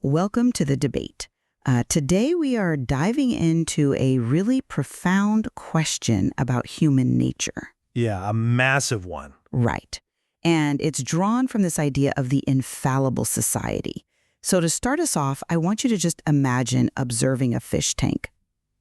welcome to the debate. Today we are diving into a really profound question about human nature. Yeah, a massive one. Right. And it's drawn from this idea of the infallible society. So to start us off, I want you to just imagine observing a fish tank.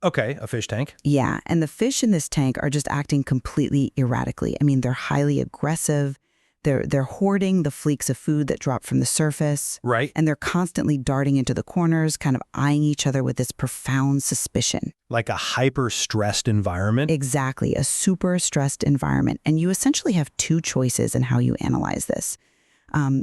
Okay, a fish tank. Yeah, and the fish in this tank are just acting completely erratically. I mean, they're highly aggressive. They're hoarding the fleeks of food that drop from the surface. Right. And they're constantly darting into the corners, kind of eyeing each other with this profound suspicion. Like a hyper-stressed environment? Exactly, a super stressed environment. And you essentially have two choices in how you analyze this.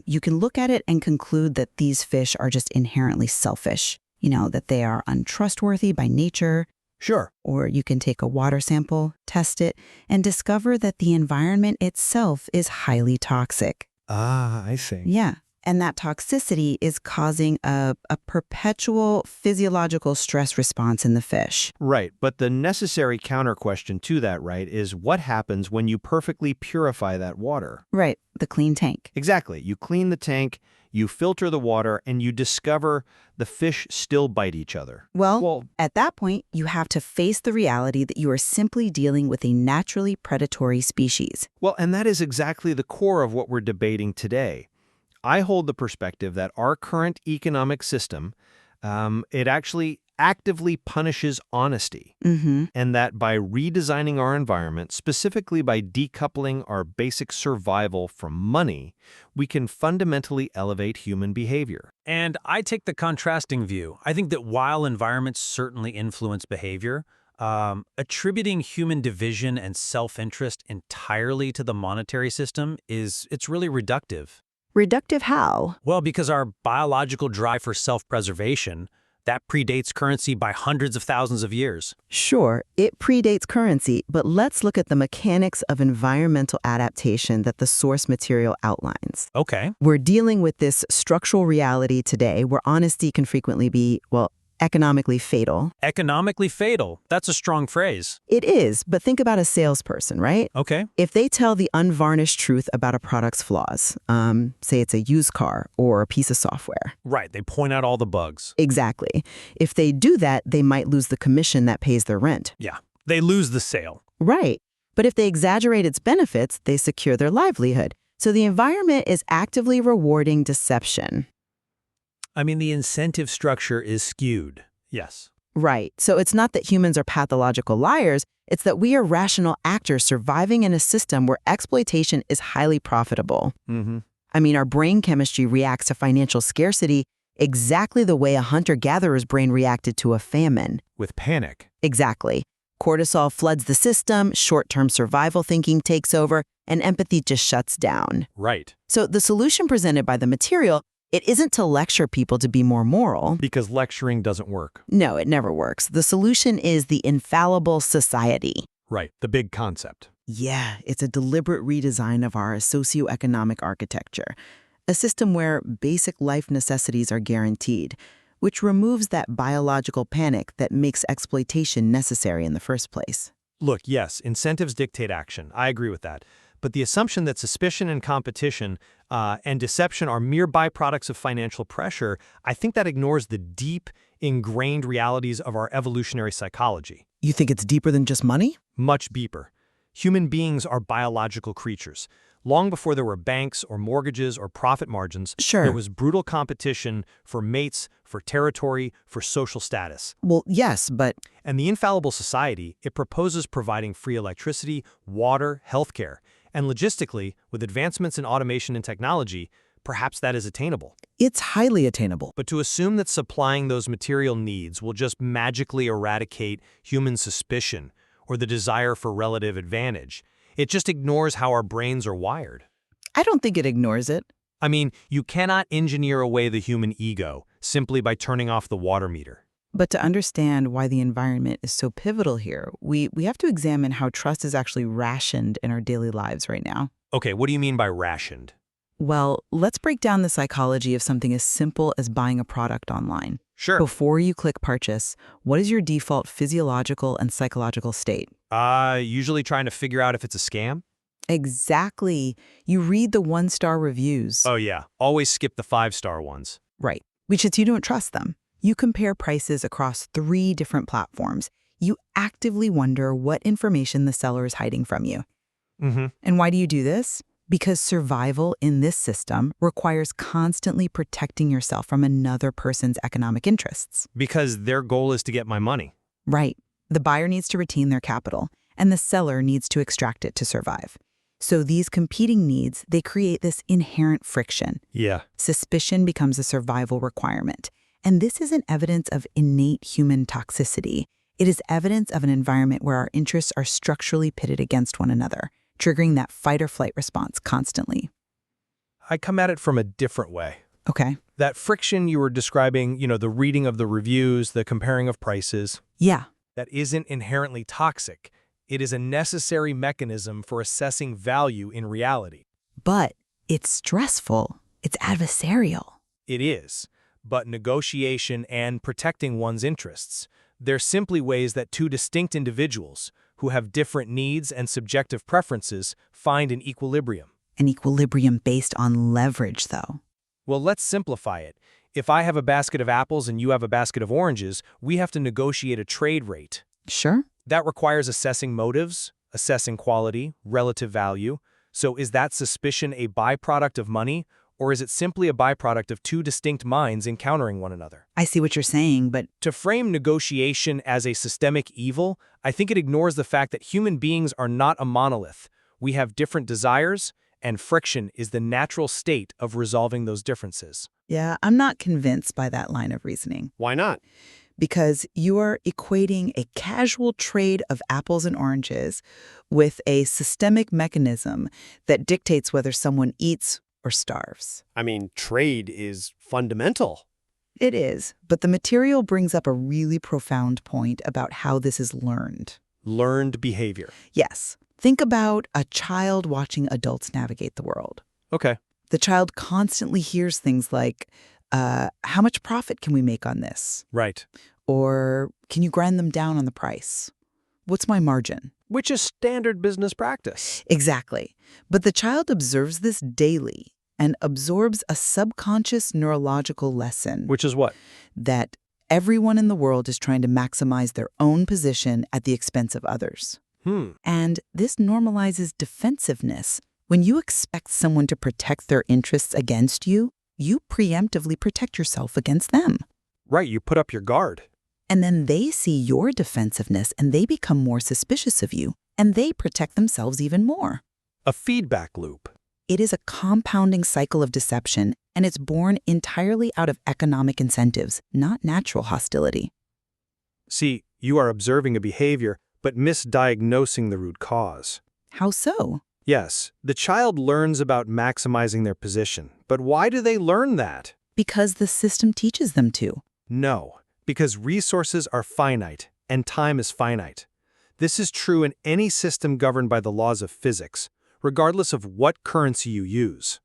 You can look at it and conclude that these fish are just inherently selfish, that they are untrustworthy by nature. Sure. Or you can take a water sample, test it, and discover that the environment itself is highly toxic. Ah, I see. Yeah, and that toxicity is causing a perpetual physiological stress response in the fish. Right, but the necessary counter question to that, right, is what happens when you perfectly purify that water? Right, the clean tank. Exactly. You clean the tank, you filter the water, and you discover the fish still bite each other. Well, at that point, you have to face the reality that you are simply dealing with a naturally predatory species. Well, and that is exactly the core of what we're debating today. I hold the perspective that our current economic system, it actually actively punishes honesty, and that by redesigning our environment, specifically by decoupling our basic survival from money, we can fundamentally elevate human behavior. And I take the contrasting view. I think that while environments certainly influence behavior, attributing human division and self-interest entirely to the monetary system it's really reductive. Reductive how? Well, because our biological drive for self-preservation, that predates currency by hundreds of thousands of years. Sure, it predates currency, but let's look at the mechanics of environmental adaptation that the source material outlines. Okay. We're dealing with this structural reality today where honesty can frequently be, economically fatal. Economically fatal. That's a strong phrase. It is, but think about a salesperson, right? Okay. If they tell the unvarnished truth about a product's flaws, say it's a used car or a piece of software. Right, they point out all the bugs. Exactly. If they do that, they might lose the commission that pays their rent. Yeah, they lose the sale. Right. But if they exaggerate its benefits, they secure their livelihood. So the environment is actively rewarding deception. I mean, the incentive structure is skewed. Yes. Right. So it's not that humans are pathological liars. It's that we are rational actors surviving in a system where exploitation is highly profitable. I mean, our brain chemistry reacts to financial scarcity exactly the way a hunter-gatherer's brain reacted to a famine. With panic. Exactly. Cortisol floods the system, short-term survival thinking takes over, and empathy just shuts down. Right. So the solution presented by the material, it isn't to lecture people to be more moral. Because lecturing doesn't work. No, it never works. The solution is the infallible society. Right, the big concept. Yeah, it's a deliberate redesign of our socioeconomic architecture, a system where basic life necessities are guaranteed, which removes that biological panic that makes exploitation necessary in the first place. Look, yes, incentives dictate action. I agree with that. But the assumption that suspicion and competition and deception are mere byproducts of financial pressure, I think that ignores the deep, ingrained realities of our evolutionary psychology. You think it's deeper than just money? Much deeper. Human beings are biological creatures. Long before there were banks or mortgages or profit margins, Sure. there was brutal competition for mates, for territory, for social status. Well, yes, but And the Infallible Society, it proposes providing free electricity, water, healthcare. And logistically, with advancements in automation and technology, perhaps that is attainable. it's highly attainable. But to assume that supplying those material needs will just magically eradicate human suspicion or the desire for relative advantage, it just ignores how our brains are wired. I don't think it ignores it. I mean, you cannot engineer away the human ego simply by turning off the water meter. But to understand why the environment is so pivotal here, we have to examine how trust is actually rationed in our daily lives right now. Okay, what do you mean by rationed? Well, let's break down the psychology of something as simple as buying a product online. Sure. Before you click purchase, what is your default physiological and psychological state? Usually trying to figure out if it's a scam? Exactly. You read the one-star reviews. Oh yeah, always skip the 5-star ones. Right. which is you don't trust them. You compare prices across 3 different platforms. You actively wonder what information the seller is hiding from you. And why do you do this? Because survival in this system requires constantly protecting yourself from another person's economic interests. Because their goal is to get my money. Right. The buyer needs to retain their capital, and the seller needs to extract it to survive. So these competing needs, they create this inherent friction. Yeah. Suspicion becomes a survival requirement. And this isn't evidence of innate human toxicity. It is evidence of an environment where our interests are structurally pitted against one another, triggering that fight or flight response constantly. I come at it from a different way. Okay. That friction you were describing, the reading of the reviews, the comparing of prices, Yeah. that isn't inherently toxic. It is a necessary mechanism for assessing value in reality. But it's stressful. It's adversarial. It is. But negotiation and protecting one's interests, they're simply ways that 2 distinct individuals who have different needs and subjective preferences find an equilibrium. An equilibrium based on leverage, though. Well, let's simplify it. If I have a basket of apples and you have a basket of oranges, we have to negotiate a trade rate. Sure. That requires assessing motives, assessing quality, relative value. So is that suspicion a byproduct of money, or is it simply a byproduct of 2 distinct minds encountering one another? I see what you're saying, but To frame negotiation as a systemic evil, I think it ignores the fact that human beings are not a monolith. We have different desires, and friction is the natural state of resolving those differences. yeah, I'm not convinced by that line of reasoning. Why not? Because you are equating a casual trade of apples and oranges with a systemic mechanism that dictates whether someone eats or starves. I mean, trade is fundamental. It is, but the material brings up a really profound point about how this is learned. Learned behavior. Yes, think about a child watching adults navigate the world. Okay. The child constantly hears things like, how much profit can we make on this? Right. Or can you grind them down on the price? What's my margin? Which is standard business practice. Exactly. But the child observes this daily and absorbs a subconscious neurological lesson. Which is what? That everyone in the world is trying to maximize their own position at the expense of others. And this normalizes defensiveness. When you expect someone to protect their interests against you, you preemptively protect yourself against them. Right, you put up your guard. And then they see your defensiveness and they become more suspicious of you, and they protect themselves even more. A feedback loop. It is a compounding cycle of deception, and it's born entirely out of economic incentives, not natural hostility. See, you are observing a behavior, but misdiagnosing the root cause. How so? Yes, the child learns about maximizing their position, but why do they learn that? Because the system teaches them to. No, because resources are finite, and time is finite. This is true in any system governed by the laws of physics, regardless of what currency you use.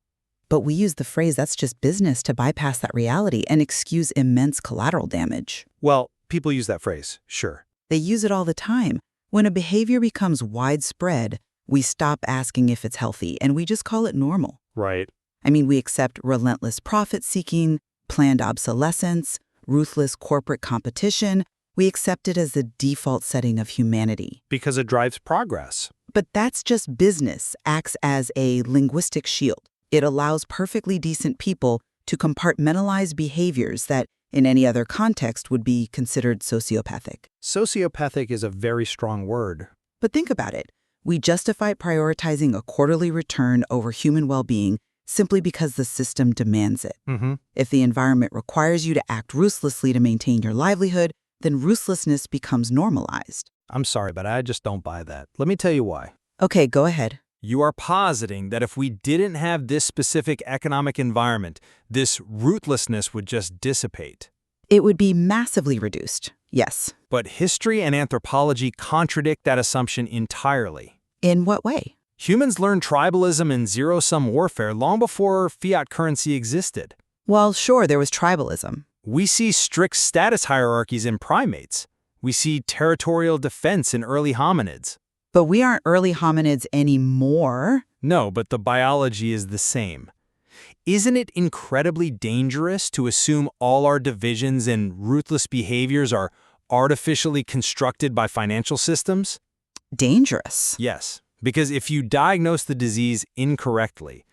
But we use the phrase "that's just business" to bypass that reality and excuse immense collateral damage. Well, people use that phrase, sure. They use it all the time. When a behavior becomes widespread, we stop asking if it's healthy, and we just call it normal. Right. I mean, we accept relentless profit-seeking, planned obsolescence, ruthless corporate competition. We accept it as the default setting of humanity. Because it drives progress. But that's just business, acts as a linguistic shield. It allows perfectly decent people to compartmentalize behaviors that, in any other context, would be considered sociopathic. Sociopathic is a very strong word. But think about it. We justify prioritizing a quarterly return over human well-being simply because the system demands it. If the environment requires you to act ruthlessly to maintain your livelihood, then ruthlessness becomes normalized. I'm sorry, but I just don't buy that. Let me tell you why. Okay, go ahead. You are positing that if we didn't have this specific economic environment, this ruthlessness would just dissipate. It would be massively reduced, yes. But history and anthropology contradict that assumption entirely. In what way? Humans learned tribalism and zero-sum warfare long before fiat currency existed. Well, sure, there was tribalism. We see strict status hierarchies in primates. We see territorial defense in early hominids. But we aren't early hominids anymore. No, but the biology is the same. Isn't it incredibly dangerous to assume all our divisions and ruthless behaviors are artificially constructed by financial systems? Dangerous. Yes, because if you diagnose the disease incorrectly,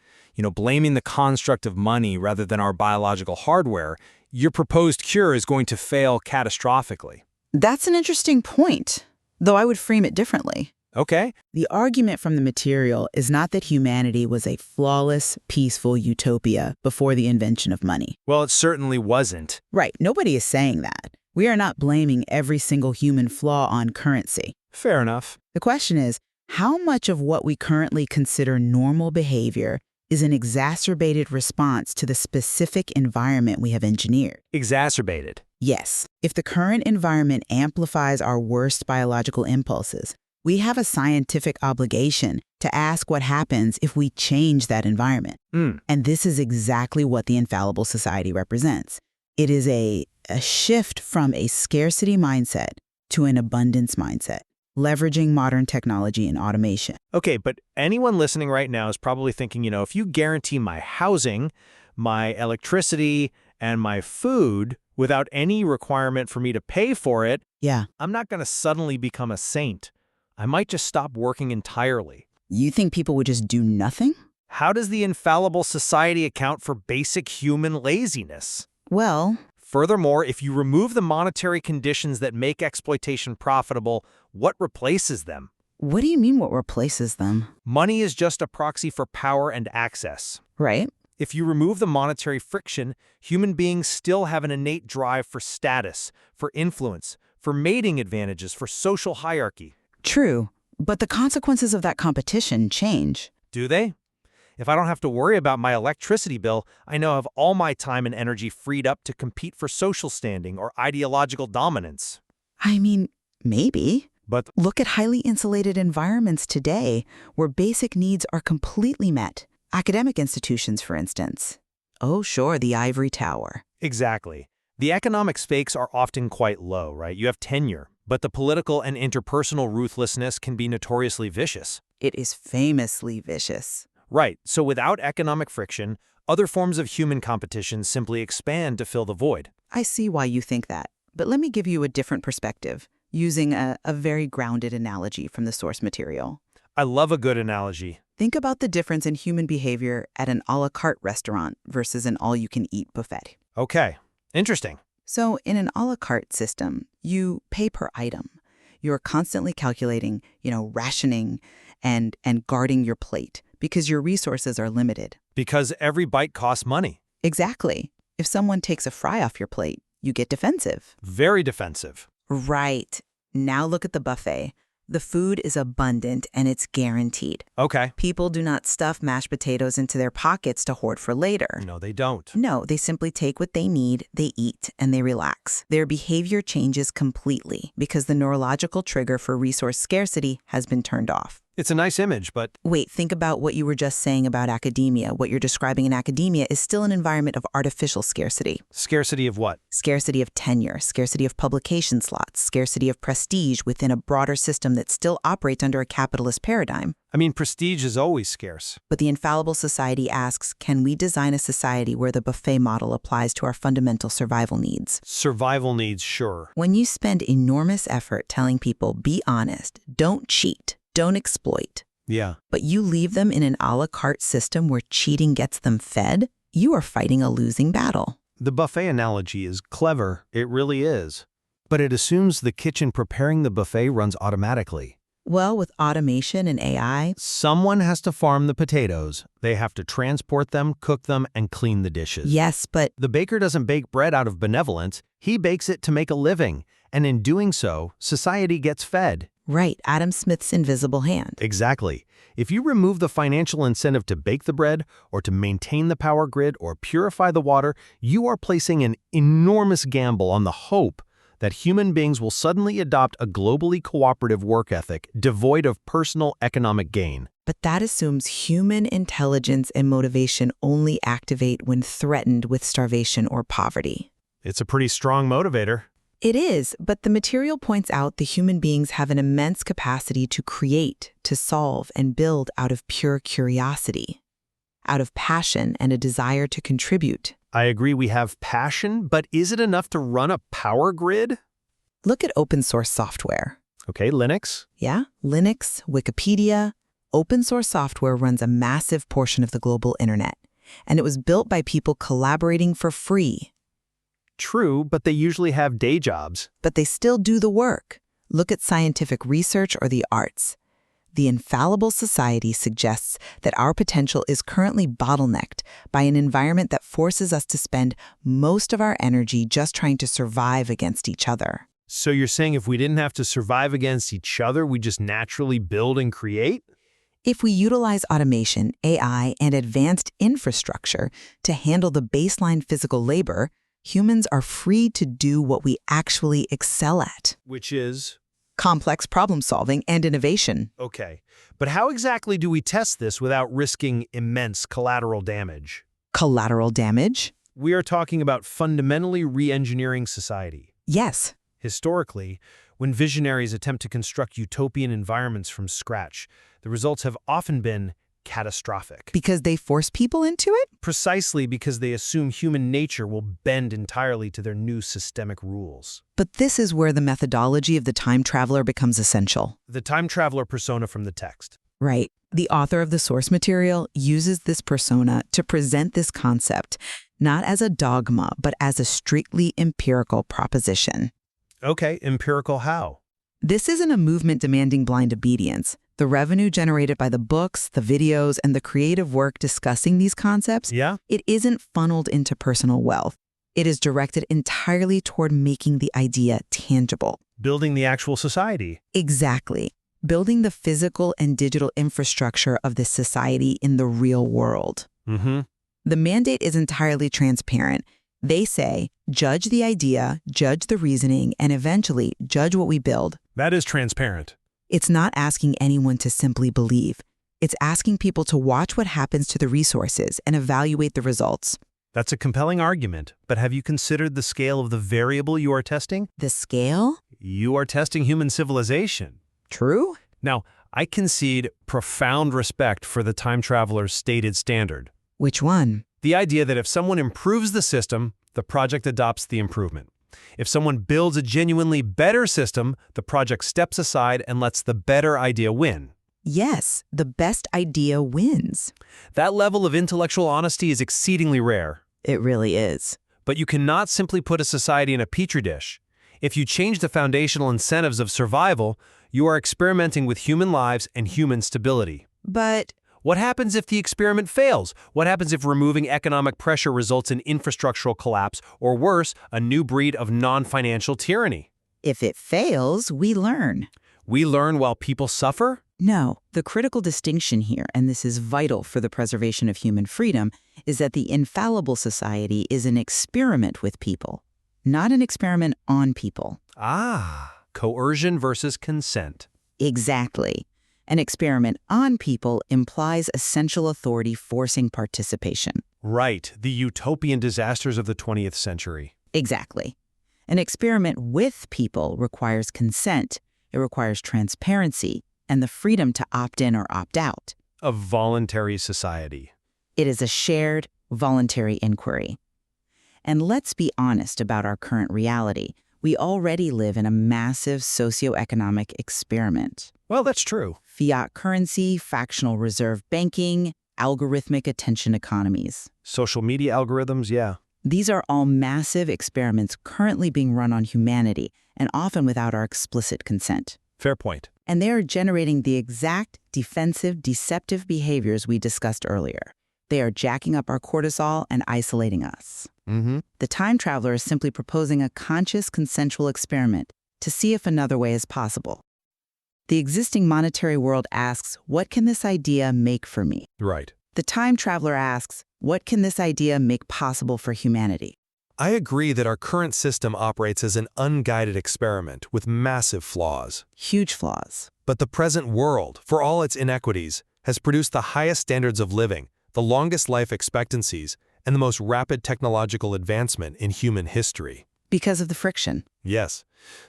blaming the construct of money rather than our biological hardware, your proposed cure is going to fail catastrophically. That's an interesting point, though I would frame it differently. Okay. The argument from the material is not that humanity was a flawless, peaceful utopia before the invention of money. Well, it certainly wasn't. Right, nobody is saying that. We are not blaming every single human flaw on currency. Fair enough. The question is, how much of what we currently consider normal behavior is an exacerbated response to the specific environment we have engineered? Exacerbated. Yes. If the current environment amplifies our worst biological impulses, we have a scientific obligation to ask what happens if we change that environment. And this is exactly what the Infallible Society represents. It is a shift from a scarcity mindset to an abundance mindset, leveraging modern technology and automation. Okay, but anyone listening right now is probably thinking, if you guarantee my housing, my electricity, and my food without any requirement for me to pay for it, Yeah. I'm not going to suddenly become a saint. I might just stop working entirely. You think people would just do nothing? How does the Infallible Society account for basic human laziness? Well, Furthermore, if you remove the monetary conditions that make exploitation profitable, what replaces them? what do you mean what replaces them? Money is just a proxy for power and access. Right? If you remove the monetary friction, human beings still have an innate drive for status, for influence, for mating advantages, for social hierarchy. True. But the consequences of that competition change. Do they? If I don't have to worry about my electricity bill, I now have all my time and energy freed up to compete for social standing or ideological dominance. I mean, maybe. But Look at highly insulated environments today where basic needs are completely met. Academic institutions, for instance. Oh, sure, the ivory tower. exactly. The economic stakes are often quite low, right? You have tenure, but the political and interpersonal ruthlessness can be notoriously vicious. It is famously vicious. Right, so without economic friction, other forms of human competition simply expand to fill the void. I see why you think that, but let me give you a different perspective, using a very grounded analogy from the source material. I love a good analogy. Think about the difference in human behavior at an a la carte restaurant versus an all-you-can-eat buffet. Okay, interesting. So in an a la carte system, you pay per item. You're constantly calculating, rationing and guarding your plate because your resources are limited. Because every bite costs money. Exactly. If someone takes a fry off your plate, you get defensive. Very defensive. Right. Now look at the buffet. The food is abundant and it's guaranteed. Okay. People do not stuff mashed potatoes into their pockets to hoard for later. No, they don't. No, they simply take what they need, they eat, and they relax. Their behavior changes completely because the neurological trigger for resource scarcity has been turned off. It's a nice image, but Wait, think about what you were just saying about academia. What you're describing in academia is still an environment of artificial scarcity. scarcity of what? Scarcity of tenure, scarcity of publication slots, scarcity of prestige within a broader system that still operates under a capitalist paradigm. I mean, prestige is always scarce. But the Infallible Society asks, can we design a society where the buffet model applies to our fundamental survival needs? Survival needs, sure. When you spend enormous effort telling people, be honest, don't cheat, don't exploit, Yeah. but you leave them in an a la carte system where cheating gets them fed, you are fighting a losing battle. The buffet analogy is clever. It really is. But it assumes the kitchen preparing the buffet runs automatically. Well, with automation and AI, Someone has to farm the potatoes. They have to transport them, cook them, and clean the dishes. yes, but The baker doesn't bake bread out of benevolence. He bakes it to make a living. And in doing so, society gets fed. right, Adam Smith's invisible hand. Exactly. If you remove the financial incentive to bake the bread, or to maintain the power grid, or purify the water, you are placing an enormous gamble on the hope that human beings will suddenly adopt a globally cooperative work ethic devoid of personal economic gain. But that assumes human intelligence and motivation only activate when threatened with starvation or poverty. It's a pretty strong motivator. It is, but the material points out the human beings have an immense capacity to create, to solve, and build out of pure curiosity. out of passion and a desire to contribute. I agree we have passion, but is it enough to run a power grid? Look at open source software. Okay, Linux. Yeah, Linux, Wikipedia. Open source software runs a massive portion of the global internet, and it was built by people collaborating for free. True, but they usually have day jobs. But they still do the work. Look at scientific research or the arts. The Infallible Society suggests that our potential is currently bottlenecked by an environment that forces us to spend most of our energy just trying to survive against each other. So you're saying if we didn't have to survive against each other, we just naturally build and create? If we utilize automation, AI, and advanced infrastructure to handle the baseline physical labor, humans are free to do what we actually excel at. Which is? Complex problem solving and innovation. Okay, but how exactly do we test this without risking immense collateral damage? Collateral damage? We are talking about fundamentally re-engineering society. Yes. Historically, when visionaries attempt to construct utopian environments from scratch, the results have often been catastrophic. Because they force people into it? Precisely because they assume human nature will bend entirely to their new systemic rules. But this is where the methodology of the time traveler becomes essential. The time traveler persona from the text. Right. The author of the source material uses this persona to present this concept, not as a dogma, but as a strictly empirical proposition. Okay, empirical how? This isn't a movement demanding blind obedience. The revenue generated by the books, the videos, and the creative work discussing these concepts, it isn't funneled into personal wealth. It is directed entirely toward making the idea tangible. Building the actual society. Exactly. Building the physical and digital infrastructure of this society in the real world. The mandate is entirely transparent. They say, judge the idea, judge the reasoning, and eventually judge what we build. That is transparent. It's not asking anyone to simply believe. It's asking people to watch what happens to the resources and evaluate the results. That's a compelling argument, but have you considered the scale of the variable you are testing? The scale? You are testing human civilization. True. Now, I concede profound respect for the time traveler's stated standard. Which one? The idea that if someone improves the system, the project adopts the improvement. If someone builds a genuinely better system, the project steps aside and lets the better idea win. Yes, the best idea wins. That level of intellectual honesty is exceedingly rare. It really is. But you cannot simply put a society in a petri dish. If you change the foundational incentives of survival, you are experimenting with human lives and human stability. But what happens if the experiment fails? What happens if removing economic pressure results in infrastructural collapse, or worse, a new breed of non-financial tyranny? if it fails, we learn. We learn while people suffer? No, the critical distinction here, and this is vital for the preservation of human freedom, is that the Infallible Society is an experiment with people, not an experiment on people. Ah, coercion versus consent. Exactly. An experiment on people implies essential authority forcing participation. Right, the utopian disasters of the 20th century. Exactly. An experiment with people requires consent. It requires transparency and the freedom to opt in or opt out. A voluntary society. It is a shared, voluntary inquiry. And let's be honest about our current reality. We already live in a massive socioeconomic experiment. Well, that's true. Fiat currency, fractional reserve banking, algorithmic attention economies. Social media algorithms, yeah. These are all massive experiments currently being run on humanity, and often without our explicit consent. Fair point. And they are generating the exact defensive, deceptive behaviors we discussed earlier. They are jacking up our cortisol and isolating us. The time traveler is simply proposing a conscious, consensual experiment to see if another way is possible. The existing monetary world asks, what can this idea make for me? Right. The time traveler asks, what can this idea make possible for humanity? I agree that our current system operates as an unguided experiment with massive flaws. Huge flaws. But the present world, for all its inequities, has produced the highest standards of living, the longest life expectancies, and the most rapid technological advancement in human history. Because of the friction. Yes.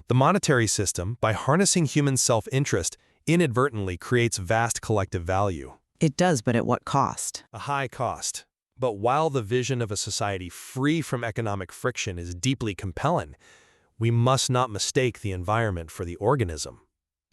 The monetary system, by harnessing human self-interest, inadvertently creates vast collective value. It does, but at what cost? A high cost. But while the vision of a society free from economic friction is deeply compelling, we must not mistake the environment for the organism.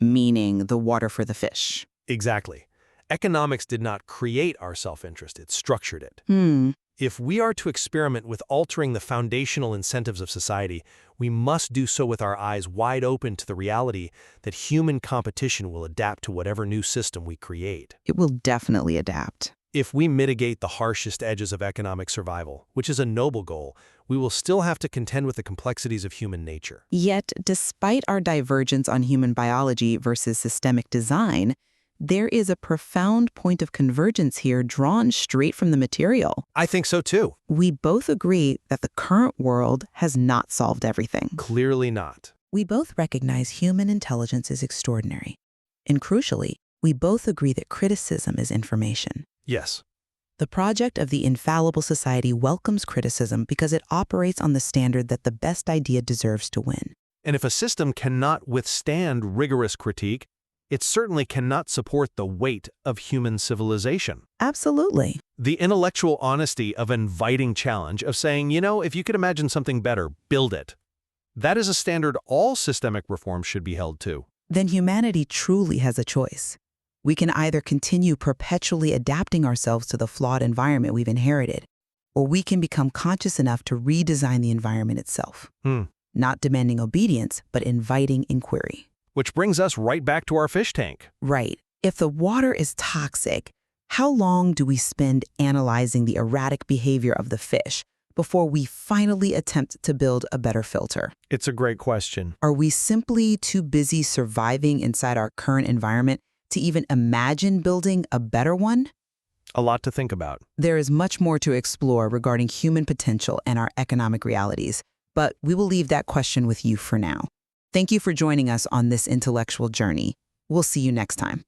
Meaning the water for the fish. Exactly. Economics did not create our self-interest, it structured it. Hmm. If we are to experiment with altering the foundational incentives of society, we must do so with our eyes wide open to the reality that human competition will adapt to whatever new system we create. It will definitely adapt. If we mitigate the harshest edges of economic survival, which is a noble goal, we will still have to contend with the complexities of human nature. Yet, despite our divergence on human biology versus systemic design, there is a profound point of convergence here drawn straight from the material. I think so too. We both agree that the current world has not solved everything. Clearly not. We both recognize human intelligence is extraordinary. And crucially, we both agree that criticism is information. Yes. The project of the Infallible Society welcomes criticism because it operates on the standard that the best idea deserves to win. And if a system cannot withstand rigorous critique, it certainly cannot support the weight of human civilization. Absolutely. The intellectual honesty of inviting challenge, of saying, if you could imagine something better, build it. That is a standard all systemic reforms should be held to. Then humanity truly has a choice. We can either continue perpetually adapting ourselves to the flawed environment we've inherited, or we can become conscious enough to redesign the environment itself. Not demanding obedience, but inviting inquiry. Which brings us right back to our fish tank. Right. If the water is toxic, how long do we spend analyzing the erratic behavior of the fish before we finally attempt to build a better filter? It's a great question. Are we simply too busy surviving inside our current environment to even imagine building a better one? A lot to think about. There is much more to explore regarding human potential and our economic realities, but we will leave that question with you for now. Thank you for joining us on this intellectual journey. We'll see you next time.